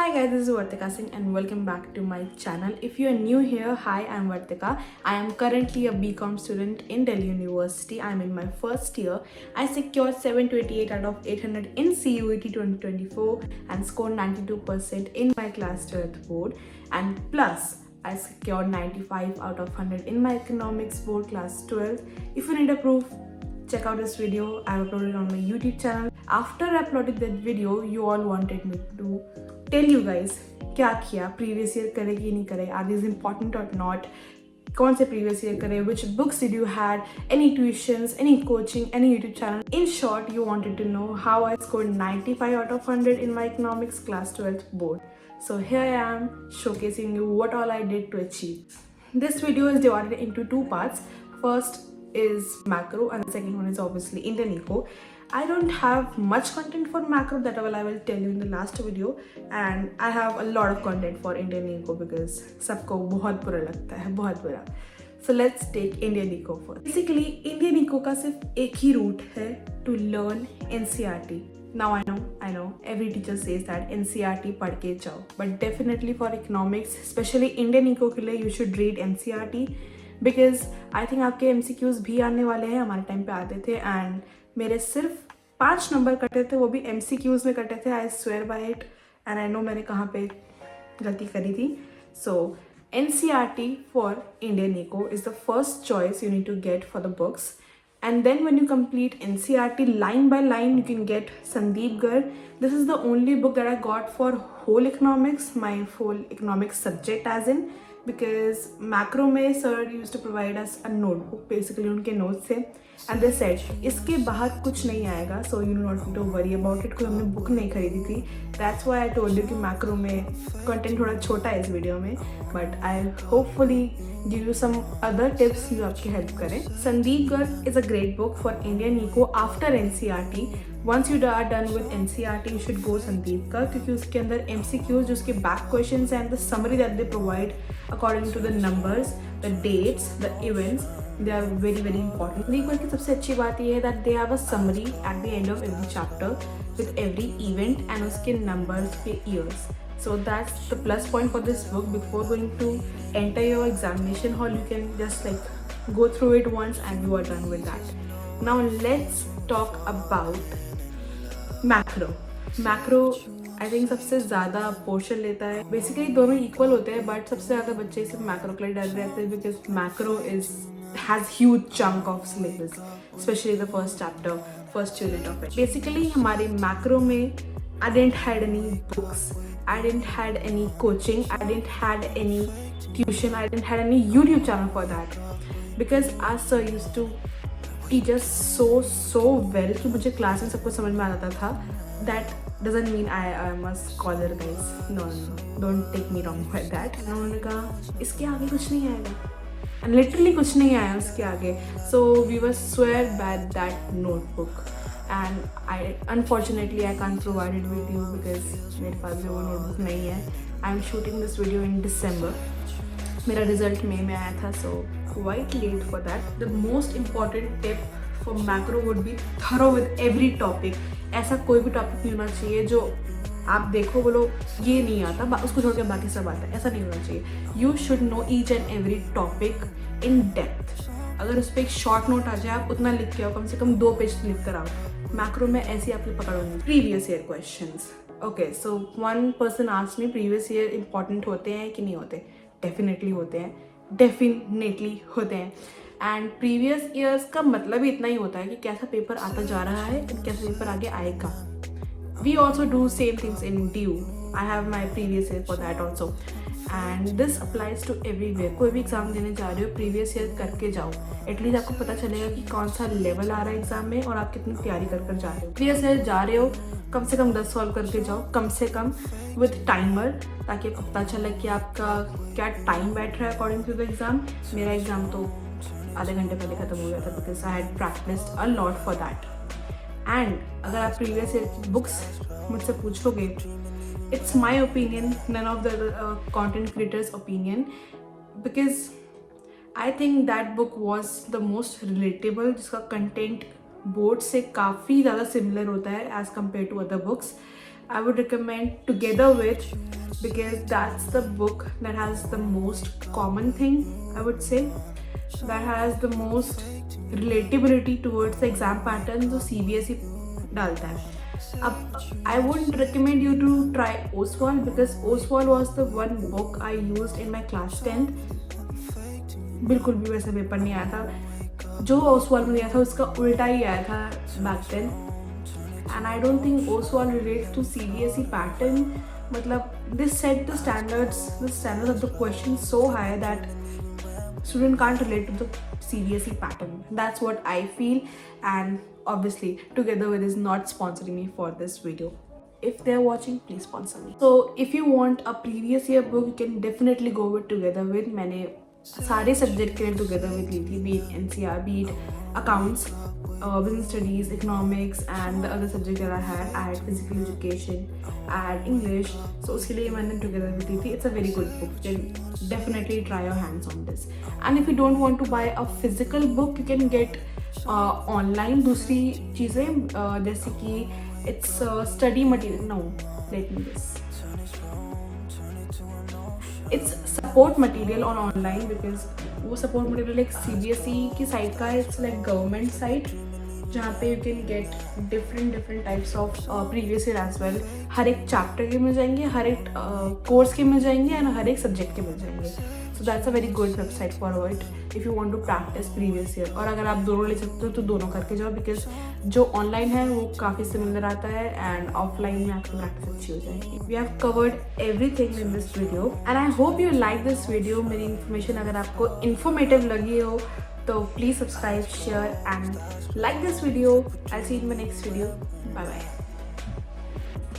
Hi guys, this is Vartika Singh and welcome back to my channel. If you are new here, hi, I'm Vartika. I am currently a BCom student in Delhi University. I'm in my first year. I secured 728 out of 800 in CUET 2024 and scored 92% in my class 12th board. And plus, I secured 95 out of 100 in my economics board class 12. If you need a proof, check out this video. I have uploaded on my YouTube channel. After I uploaded that video, you all wanted me to tell you guys क्या किया, previous year करे कि नहीं करे, are these important or not, कौन से previous year करे, which books did you had, any tuitions, any coaching, any YouTube channel. In short, you wanted to know how I scored 95 out of 100 in my economics class 12th board. So here I am showcasing you what all I did to achieve. This video is divided into two parts. First is macro and the second one is obviously Indian Eco. I don't have much content for macro, that I will tell you in the last video, and I have a lot of content for Indian Eco because सबको बहुत बुरा लगता है, बहुत बुरा. So let's take Indian Eco first. Basically Indian Eco का सिर्फ एक ही route है to learn NCERT. Now I know every teacher says that NCERT पढ़ के जाओ, but definitely for economics, especially Indian Eco के लिए you should read NCERT because I think आपके MCQs भी आने वाले हैं, हमारे टाइम पे आते थे and मेरे सिर्फ 5 नंबर कटे थे, वो भी MCQs में कटे थे. I swear by it and I know मैंने कहाँ पे गलती करी थी. So NCERT for Indian Eco is the first choice you need to get for the books. And then when you complete NCERT line by line, you can get Sandeep Garg. This is the only book that I got for whole economics, my whole economics subject as in, because macro में sir used to provide us a notebook, basically उनके notes थे, and they said इसके बाहर कुछ नहीं आएगा, so you do not need to worry about it. कोई हमने book नहीं खरीदी थी. That's why I told you कि macro में content थोड़ा छोटा है इस video में, but I'll hopefully give you some other tips जो आपकी help करें. Sandeep Garg is a great book for Indian Eco after NCERT. Once you are done with NCERT, you should go Sandeep Garg क्योंकि उसके अंदर MCQs जो उसके back questions and the summary that they provide according to the numbers, the dates, the events, they are very very important. Sandeep Garg की सबसे अच्छी बात ये है that they have a summary at the end of every chapter with every event and उसके numbers पे years. So that's the plus point for this book. Before going to enter your examination hall, you can just like go through it once and you are done with that. Now let's talk about macro. Macro I think सबसे ज़्यादा portion लेता है. Basically दोनों equal होते हैं but सबसे ज़्यादा बच्चे सिर्फ मैक्रो के लिए डर रहते हैं because macro has huge chunk of syllabus, specially the first chapter, first unit of it. Basically हमारे मैक्रो में I didn't had any books, I didn't had any coaching, I didn't had any tuition, I didn't had any YouTube channel for that because our sir used to teach us so well कि मुझे class में सब कुछ समझ में आ जाता था. That doesn't mean I am a scholar guys, no, don't take me wrong by that. उन्होंने कहा इसके आगे कुछ नहीं आएगा and literally कुछ नहीं आया उसके आगे. So we were swear by that notebook and unfortunately I can't provide it with you because मेरे पास जो वो notebook नहीं है. I am shooting this video in December. मेरा result मई में आया था, so quite late for that. The most important tip for macro would be thorough with every topic. ऐसा कोई भी टॉपिक नहीं होना चाहिए जो आप देखो बोलो ये नहीं आता उसको छोड़ के बाकी सब आता है, ऐसा नहीं होना चाहिए. You should know each and every topic in depth. अगर उस पर एक शॉर्ट नोट आ जाए आप उतना लिख के आओ, कम से कम 2 पेज लिख कर आओ. मैक्रो में ऐसी आपकी पकड़ होगी. Previous year questions. Okay, so one person asked me previous year important होते हैं कि नहीं होते. डेफिनेटली होते हैं, डेफिनेटली होते हैं. एंड प्रीवियस ईयर्स का मतलब ही इतना ही होता है कि कैसा पेपर आता जा रहा है और कैसा पेपर आगे आएगा. We also do same things in due. I have my previous year for that also and this applies to everywhere. कोई भी एग्जाम देने जा रहे हो प्रीवियस ईयर करके जाओ. एटलीस्ट आपको पता चलेगा कि कौन सा लेवल आ रहा है एग्जाम में और आप कितनी तैयारी कर जा रहे हो. प्रीवियस ईयर जा रहे हो कम से कम 10 सॉल्व करके जाओ, कम से कम विथ टाइमर, ताकि आपको पता चले कि आपका क्या टाइम बैठ रहा है अकॉर्डिंग टू द एग्ज़ाम. मेरा एग्ज़ाम तो आधे घंटे पहले ख़त्म हो गया था because I had practised a lot for that. And अगर आप प्रीवियस ईयर बुक्स मुझसे पूछोगे, it's my opinion, none of the content creators opinion, because I think that book was the most relatable, जिसका कंटेंट बोर्ड से काफ़ी ज़्यादा similar होता है as compare to other books. I would recommend Together With, because that's the book that has the most common thing, I would say, that has the most relatability towards the exam pattern जो CBSE डालता है. अब I wouldn't recommend you to try Oswald, because Oswald was the one book I used in my class 10th. बिल्कुल भी वैसा paper नहीं आया था जो Oswald में दिया था, उसका उल्टा ही आया था back then. And I don't think Oswald relates to CBSE pattern. मतलब this set the standards of the questions so high that student can't relate to the CBSE pattern. That's what I feel, and obviously Together With is not sponsoring me for this video. If they're watching, please sponsor me. So if you want a previous year book, you can definitely go with Together With. मैंने सारे subject के लिए Together With ली थी, be it NCR, be it accounts, business studies, economics, and the other subject that I had physical education, I had English. So उसके लिए मैंने Together With ली थी. It's a very good book. You can definitely try your hands on this. And if you don't want to buy a physical book, you can get online दूसरी चीज़ें, जैसे कि it's study material. No, let me this. It's support material on online, because वो support material एक CBSE की site का है. It's like government site जहाँ पे you can get different types of previous year as well. हर एक chapter के मिल जाएंगे, हर एक course के मिल जाएंगे, and हर एक subject के मिल जाएंगे. So that's a very good website for it if you want to practice previous year. और अगर आप दोनों ले सकते हो तो दोनों करके जाओ, because जो online है वो काफ़ी similar आता है, and offline में आपकी practice अच्छी हो जाएगी. We have covered everything in this video, and I hope you like this video. मेरी information अगर आपको informative लगी हो तो please subscribe, share and like this video. I'll see you in my next video. Bye bye.